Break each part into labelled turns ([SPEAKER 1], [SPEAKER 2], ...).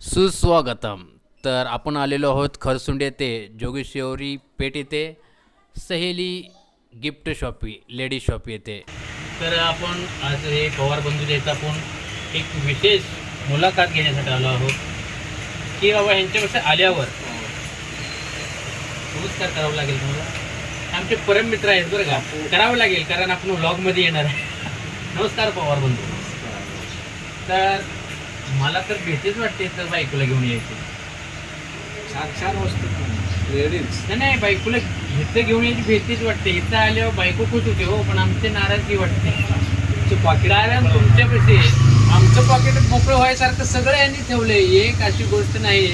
[SPEAKER 1] सुस्वागतम. तर आपण आलेलो आहोत खरसुंड येथे जोगेश्वरी पेठ येथे सहेली गिफ्ट शॉपी लेडी शॉप येथे. तर आपण आज हे पवार बंधूच्या इथं आपण एक विशेष मुलाखत घेण्यासाठी आलो आहोत की बाबा यांच्यापेक्षा आल्यावर नमस्कार करावं लागेल तुम्हाला. आमचे परम मित्र आहेत बरं का, करावं लागेल कारण आपण व्लॉगमध्ये येणार आहे. नमस्कार पवार बंधू. तर मला तर भीतीच वाटते तर बायकोला घेऊन यायची.
[SPEAKER 2] छान छान वस्तू लेडीज.
[SPEAKER 1] नाही बायकोला इथं घेऊन यायची भीतीच वाटते. इथं आल्यावर बायको खुश होते हो, पण आमची नाराजगी वाटते.
[SPEAKER 2] तुमचे पाकिट
[SPEAKER 1] कारण तुमच्यापाशी आमचं पॉकेट मोकळं व्हायसारखं सगळं यांनी ठेवलंय. एक अशी गोष्ट नाही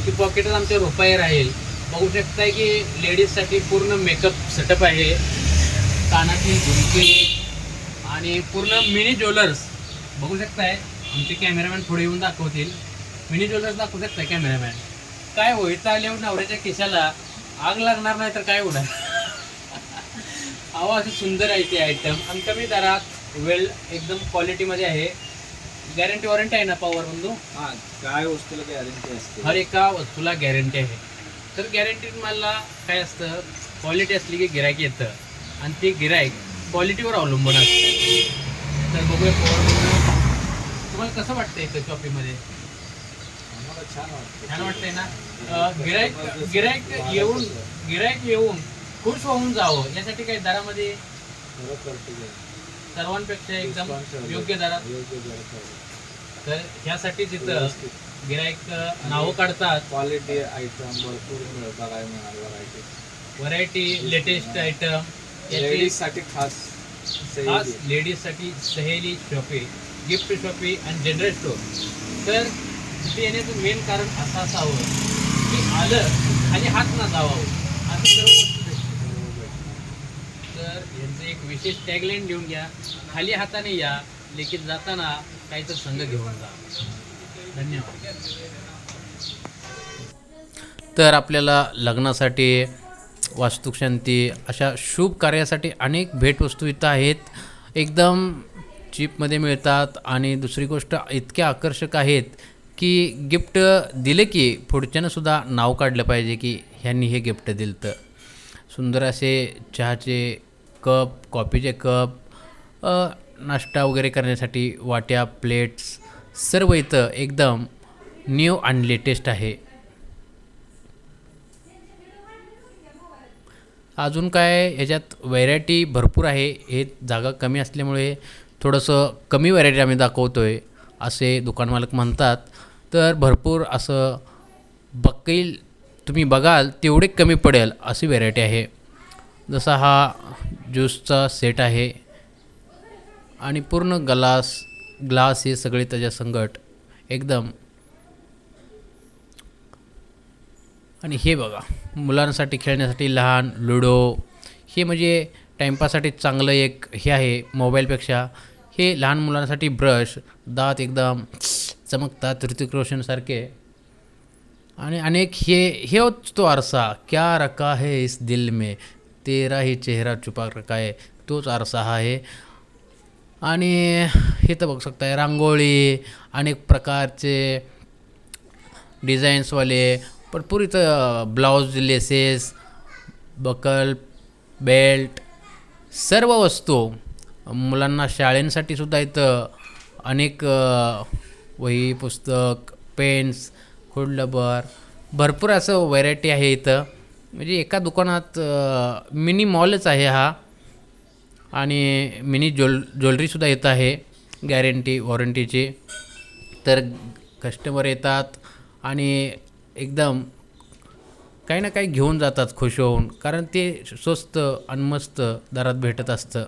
[SPEAKER 1] की पॉकेटात आमच्या रुपये राहील. बघू शकताय की लेडीजसाठी पूर्ण मेकअप सेटअप आहे. कानातली झुमके आणि पूर्ण मिनी ज्वेलर्स बघू शकताय. आमचे कॅमेरामॅन पुढे येऊन दाखवतील. मिनी ज्वेलर्स दाखवू शकता कॅमेरामॅन. काय होईल आल्यावर नवऱ्याच्या खिशाला आग लागणार नाही तर काय होणार. अहो असे सुंदर आहे ते आयटम आणि कमी दरात वेल एकदम क्वालिटीमध्ये आहे. गॅरंटी वॉरंटी आहे ना पवार बंधू?
[SPEAKER 2] हां, काय वस्तूला गॅरंटी असते?
[SPEAKER 1] हर एका वस्तूला गॅरंटी आहे. तर गॅरंटी मला काय असतं, क्वालिटी असली की गिरायक येतं आणि ते गिरायक क्वालिटीवर अवलंबून असतं. तर बघूया पवार बंधू, तुम्हाला कसं वाटतंय इथं शॉपिंगमध्ये?
[SPEAKER 2] आम्हाला छान वाटतं.
[SPEAKER 1] छान वाटतंय ना? गिरायक येऊन खुश होऊन जावं यासाठी काही दरामध्ये
[SPEAKER 2] फरक पडतो की
[SPEAKER 1] सर्वांपेक्षा एकदम योग्य दरात.
[SPEAKER 2] योग्य दरात.
[SPEAKER 1] तर ह्यासाठी तिथं गिरायक नावं काढतात.
[SPEAKER 2] क्वालिटी आयटम भरपूर बघायला मिळाल.
[SPEAKER 1] व्हरायटी लेटेस्ट आयटम याची
[SPEAKER 2] लेडीजसाठी खास
[SPEAKER 1] खास लेडीजसाठी सहेली शॉपी, गिफ्ट शॉपी आणि जनरल स्टोर. तर तिथे येण्याचं मेन कारण असं असावं की आलं खाली हात ना जावावं असं सर्व वस्तू भेटते. तर यांचं एक विशेष टॅगलाईन घेऊन घ्या, खाली हाताने या लेकिन जाताना काहीतरी संघ घेऊन जा. धन्यवाद. तर आपल्याला लग्नासाठी, वास्तुशांती अशा शुभ कार्यासाठी अनेक भेटवस्तू इथं आहेत. एकदम चीपमध्ये मिळतात आणि दुसरी गोष्ट इतक्या आकर्षक आहेत की गिफ्ट दिले की पुढच्यानं सुद्धा नाव काढलं पाहिजे की ह्यांनी हे गिफ्ट दिलं. तर सुंदर असे चहाचे कप, कॉफीचे कप, नाश्ता वगैरे करण्यासाठी वाट्या, प्लेट्स सर्व इथं एकदम न्यू आणि लेटेस्ट आहे. अजून काय ह्याच्यात व्हरायटी भरपूर आहे. हे जागा कमी असल्यामुळे थोडंसं कमी व्हरायटी आम्ही दाखवतो आहे असे दुकान मालक म्हणतात. तर भरपूर असं बघील तुम्ही बघाल तेवढे कमी पडेल अशी व्हरायटी आहे. जसा हा ज्यूसचा सेट आहे आणि पूर्ण ग्लास हे सगळे त्याच्या संगट एकदम. आणि हे बघा मुलांसाठी खेळण्यासाठी लहान लुडो, हे म्हणजे टाईमपाससाठी चांगलं एक हे आहे मोबाईलपेक्षा. हे लहान मुलांसाठी ब्रश, दात एकदम चमकतात ऋतिक रोशनसारखे. आणि अनेक हे होत तो आरसा, क्या रखा है इस दिल में तेरा ही चेहरा छुपा रखा है, तोच आरसा हा आहे. आणि हे तर बघू शकताय रांगोळी, अनेक प्रकारचे डिझाईन्सवाले भरपूर इथं ब्लाऊज, लेसेस, बकल, बेल्ट सर्व वस्तू. मुलांना शाळेंसाठी सुद्धा इथं अनेक वही, पुस्तक, पेन्स, खोडलबर भरपूर असं व्हरायटी आहे इथं. म्हणजे एका दुकानात मिनी मॉलच आहे हा. आणि मिनी ज्वेलरीसुद्धा येत आहे गॅरंटी वॉरंटीची. तर कस्टमर येतात आणि एकदम काही ना काही घेऊन जातात खुश होऊन, कारण ते स्वस्त आणि मस्त दरात भेटत असतं.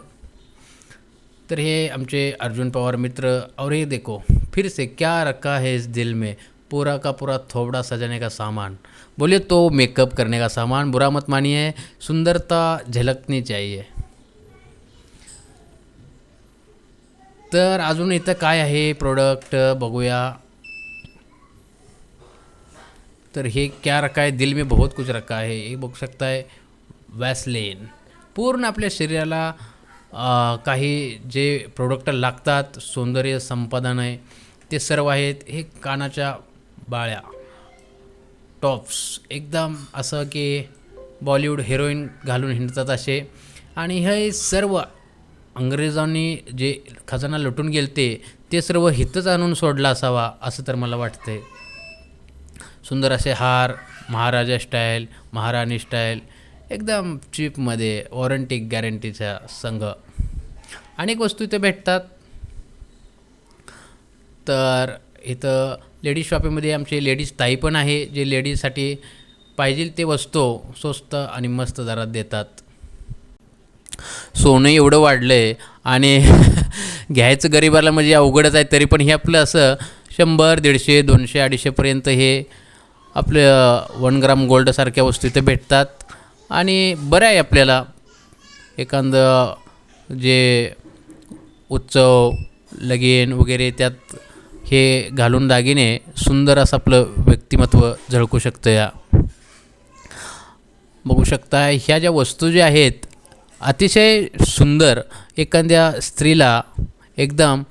[SPEAKER 1] तर हे आमचे अर्जुन पवार मित्र. और ये देखो फिर से क्या रखा है इस दिल में, पूरा का पूरा थोबड़ा सजाने का सामान. बोलिए तो मेकअप करने का सामान. बुरा मत मानिए, सुंदरता झलकनी चाहिए. तर अजून इथं काय आहे प्रोडक्ट बघूया. तर हे क्या रखा है दिल में बहुत कुछ रखा है. हे बघू शकताय वॅसलेन. पूर्ण आपल्या शरीराला काही जे प्रोडक्ट लागतात सौंदर्य संपादन आहे ते सर्व आहेत. हे कानाच्या बाळ्या टॉप्स एकदम असं की बॉलिवूड हिरोईन घालून हिंडतात असे. आणि हे सर्व अंग्रेजांनी जे खजाना लुटून गेलते ते सर्व हितच आणून सोडला असावा असं तर मला वाटतंय. सुंदर असे हार, महाराजा स्टाईल, महाराणी स्टाईल, एकदम चीपमध्ये वॉरंटी गॅरंटीच्या संघ अनेक वस्तू इथे भेटतात. तर इथं लेडीज शॉपिंगमध्ये आमचे लेडीज ताई पण आहे, जे लेडीजसाठी पाहिजे ते वस्तू स्वस्त आणि मस्त दरात देतात. सोनं एवढं वाढलं आहे आणि घ्यायचं गरिबाला म्हणजे अवघडच आहे. तरी पण हे आपलं असं 100, 150, 200, 250पर्यंत हे आपलं 1 ग्राम गोल्डसारख्या वस्तू इथे भेटतात. आणि बरं आहे आपल्याला एखादं जे उत्सव लगीन वगैरे त्यात हे घालून दागिने सुंदर असं आपलं व्यक्तिमत्व झळकू शकतं. या बघू शकता ह्या ज्या वस्तू ज्या आहेत अतिशय सुंदर, एखाद्या स्त्रीला एकदम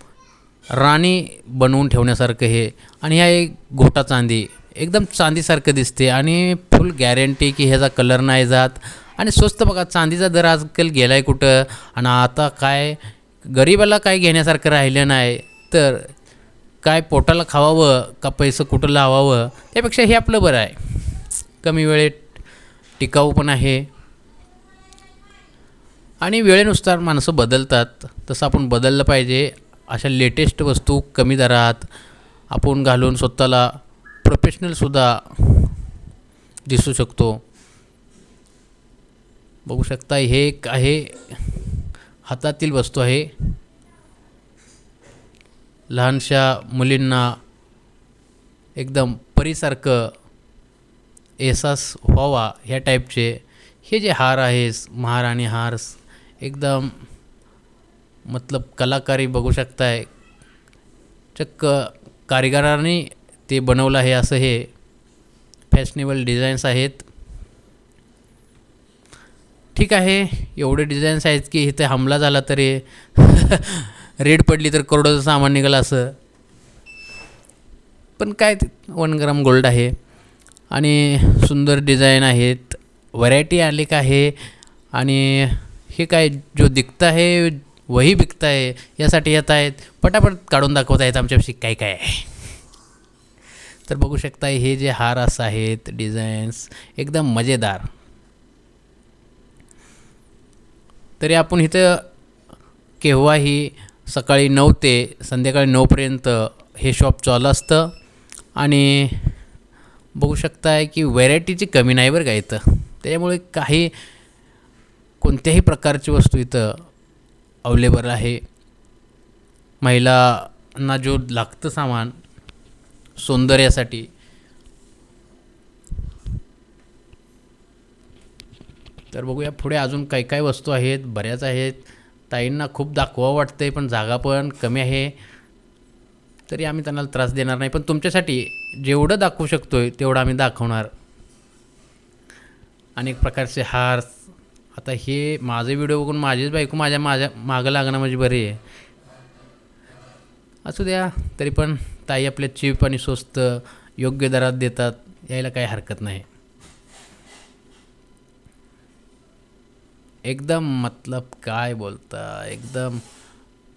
[SPEAKER 1] राणी बनवून ठेवण्यासारखं हे. आणि ह्या एक गोटा चांदी एकदम चांदीसारखं दिसते आणि फुल गॅरंटी की ह्याचा कलर नाही जात. आणि स्वस्त बघा, चांदीचा दर आजकाल गेला आहे कुठं. आणि आता काय गरिबाला काय घेण्यासारखं राहिलं नाही. तर काय पोटाला खावावं का पैसं कुठं लावावं, त्यापेक्षा हे आपलं बरं आहे. कमी वेळेत टिकाऊ पण आहे. आणि वेळेनुसार माणसं बदलतात, तसं आपण बदललं पाहिजे. अशा लेटेस्ट वस्तू कमी दरात आपण घालून स्वतःला प्रोफेशनलसुद्धा दिसू शकतो. बघू शकता हे एक आहे, हातातील वस्तू आहे. लहानशा मुलींना एकदम परीसारखं एहसास व्हावा ह्या टाईपचे हे जे हार आहे, महाराणी हार, एकदम मतलब कलाकारी बघू शकताय. चक्क कारिगरांनी ते बनवलं आहे. असं हे फॅशनेबल डिझाईन्स आहेत. ठीक आहे, एवढे डिझाईन्स आहेत की इथे हमला झाला तरी रेड पडली तर करोडोचं सामान निघालं असं. पण काय 1 ग्राम गोल्ड आहे आणि सुंदर डिझाईन आहेत, व्हरायटी आली का आहे. आणि हे काय जो दिखता है वही बिकता है यासाठी येत आहेत, पटापट काढून दाखवत आहेत आमच्यापाशी काय काय आहे. तर बघू शकता हे जे हार असं आहेत, डिझाईन्स एकदम मजेदार. तरी आपण इथं केव्हाही सकाळी 9 ते संध्याकाळी 9पर्यंत हे शॉप चालू असतं. आणि बघू शकताय की व्हरायटीची कमी नाही बरं का इथं. त्याच्यामुळे काही कोणत्याही प्रकारची वस्तू इथं अवेलेबल आहे. महिलांना जो लागतं सामान सौंदर्यासाठी, तर बघूया पुढे अजून काय काय वस्तू आहेत, बऱ्याच आहेत. ताईंना खूप दाखवावं वाटतंय पण जागा पण कमी आहे. तरी आम्ही त्यांना त्रास देणार नाही, पण तुमच्यासाठी जेवढं दाखवू शकतोय तेवढं आम्ही दाखवणार. अनेक प्रकारचे हार. आता हे माझे व्हिडिओ बघून माझीच बायको माझ्या मागं लागणं म्हणजे बरे आहे. असू द्या, तरी पण ताई आपल्या चीप आणि स्वस्त योग्य दरात देतात, यायला काही हरकत नाही. एकदम मतलब काय बोलता, एकदम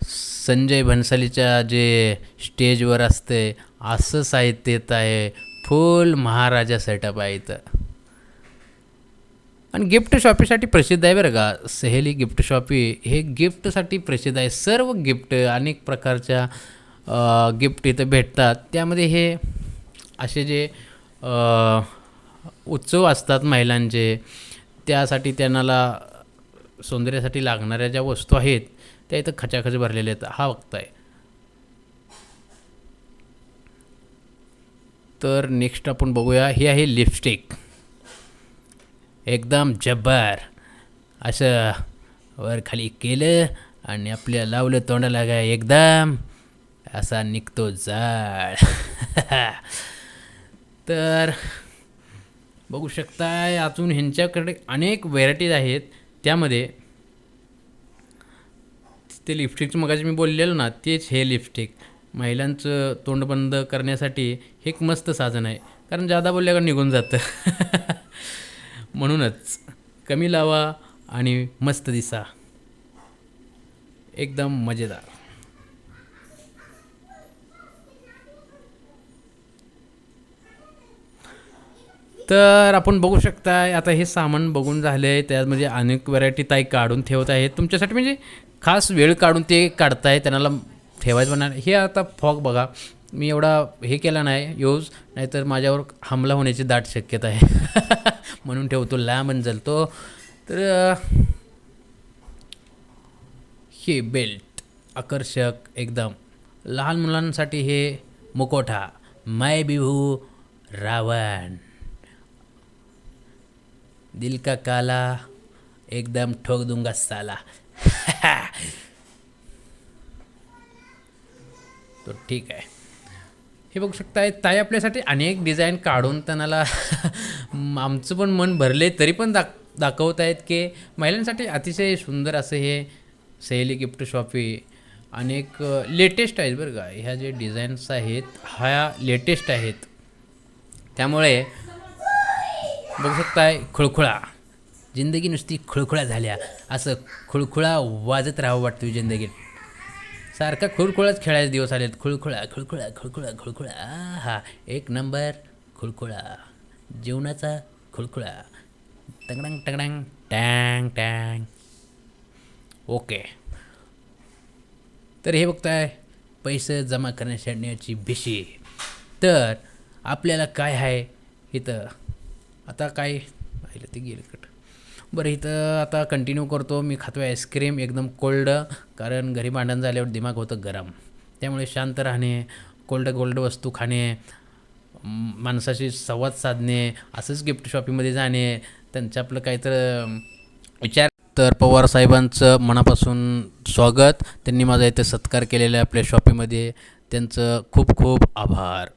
[SPEAKER 1] संजय भन्सालीच्या जे स्टेजवर असते असं साहित्य येत आहे. फुल महाराजा सेटअप आहे इथं. आणि गिफ्ट शॉपीसाठी प्रसिद्ध आहे बरं का. सहेली गिफ्ट शॉपी हे गिफ्टसाठी प्रसिद्ध आहे. सर्व गिफ्ट, अनेक प्रकारच्या गिफ्ट इथं भेटतात. त्यामध्ये हे असे जे उत्सव असतात महिलांचे, त्यासाठी त्यांना सौंदर्यासाठी लागणाऱ्या ज्या वस्तू आहेत त्या इथं खचाखच भरलेल्या आहेत. हा बघताय. तर नेक्स्ट आपण बघूया, ही आहे लिपस्टिक. एकदम जब्बर असं वर खाली केलं आणि आपल्या लावलं तोंडाला काय एकदम असा निघतो जाळ. तर बघू शकताय अजून ह्यांच्याकडे अनेक व्हेरायटीज आहेत. त्यामध्ये ते लिपस्टिकचं मगाशी मी बोललेलो ना, तेच हे लिपस्टिक महिलांचं तोंड बंद करण्यासाठी हे एक मस्त साधन आहे, कारण जादा बोलल्यावर निघून जातं. म्हणूनच कमी लावा आणि मस्त दिसा, एकदम मजेदार. तर आपण बघू शकताय आता हे सामान बघून झाले आहे, त्यामध्ये अनेक व्हरायटी ताई काढून ठेवत आहेत तुमच्यासाठी, म्हणजे खास वेळ काढून ते काढताय, त्यांना ठेवायचं म्हणणार. हे आता फॉग बघा, मी एवढा हे केला नाही यूज, नाहीतर माझ्यावर हमला होण्याची दाट शक्यता आहे. म्हणून ठेवतो, लांब जलतो. तर हे बेल्ट आकर्षक एकदम, लहान मुलांसाठी हे मुकोटा, मैं बिहू रावण, दिल का काला एकदम ठोक दूंगा साला. तो ठीक आहे. हे बघू शकताय ताई आपल्यासाठी अनेक डिझाईन काढून त्यांना आमचं पण मन भरले, तरी पण दाखवत आहेत की महिलांसाठी अतिशय सुंदर असं हे सहेली गिफ्ट शॉपी अनेक लेटेस्ट आहेत बरं का. ह्या जे डिझाईन्स आहेत ह्या लेटेस्ट आहेत, त्यामुळे बघू शकताय खुळखुळा, जिंदगी नुसती खुळखुळा झाल्या, असं खुळखुळा वाजत राहावं वाटतं जिंदगीत. सारखा खुळखुळाच खेळायचे दिवस आलेत. खुळखुळा खुळखुळा खुळखुळा खुळखुळा, हा एक नंबर खुळखुळा, जेवणाचा खुळखुळा, टंगडंग टंगडंग टँग टँग. ओके, तर हे बघताय पैसे जमा करण्याची भिशी. तर आपल्याला काय आहे इथं, आता काय पाहिलं ते गेलं कट. बरं, इथं आता कंटिन्यू करतो. मी खातो आईस्क्रीम एकदम कोल्ड, कारण घरी भांडण झाल्यावर दिमाग होतं गरम, त्यामुळे शांत राहणे, कोल्ड वस्तू खाणे, माणसाशी संवाद साधणे, असंच गिफ्ट शॉपिंगमध्ये जाणे, त्यांचं आपलं काहीतरी विचार. तर पवार साहेबांचं मनापासून स्वागत, त्यांनी माझा इथे सत्कार केलेला आहे आपल्या शॉपिंगमध्ये, त्यांचं खूप खूप आभार.